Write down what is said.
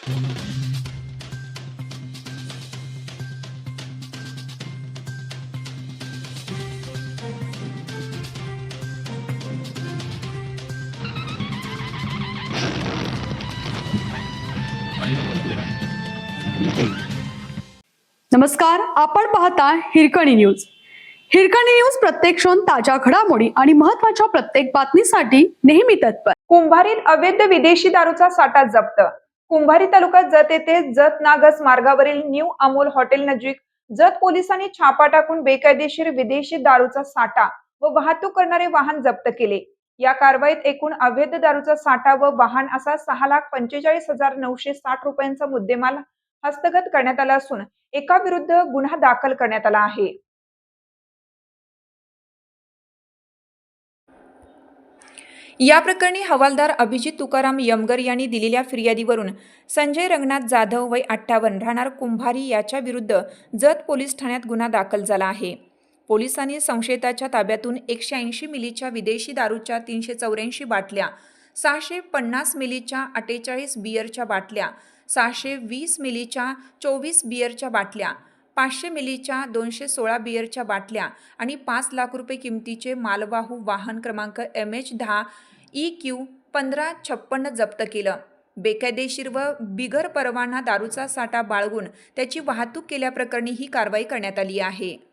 नमस्कार, आपण पाहता हिरकणी न्यूज. हिरकणी न्यूज प्रत्येक क्षण ताज्या घडामोडी आणि महत्त्वाच्या प्रत्येक बातमीसाठी नेहमी तत्पर. कुंभारीत अवैध विदेशी दारूचा साठा जप्त. कुंभारी तालुक्यात जत येथे जत नागस मार्गावरील न्यू अमोल हॉटेल नजीक जत पोलिसांनी छापा टाकून बेकायदेशीर विदेशी दारूचा साठा व वाहतूक करणारे वाहन जप्त केले. या कारवाईत एकूण अवैध दारूचा साठा व वाहन असा 6,45,960 रुपयांचा मुद्देमाल हस्तगत करण्यात आला असून एका विरुद्ध गुन्हा दाखल करण्यात आला आहे. या प्रकरणी हवालदार अभिजित तुकाराम यमगर यांनी दिलेल्या फिर्यादीवरून संजय रंगनाथ जाधव वय 58 राहणार कुंभारी याच्या विरुद्ध जत पोलीस ठाण्यात गुन्हा दाखल झाला आहे. पोलिसांनी संशयिताच्या ताब्यातून 180 मिलीच्या विदेशी दारूच्या 384 बाटल्या, 650 मिलीच्या 48 बियरच्या बाटल्या, 620 मिलीच्या 24 बियरच्या बाटल्या, 500 मिलीच्या 216 बियरच्या बाटल्या आणि 5 लाख रुपये किमतीचे मालवाहू वाहन क्रमांक MH10 EQ 1556 जप्त केलं. बेकायदेशीर व बिगर परवाना दारूचा साठा बाळगून त्याची वाहतूक केल्याप्रकरणी ही कारवाई करण्यात आली आहे.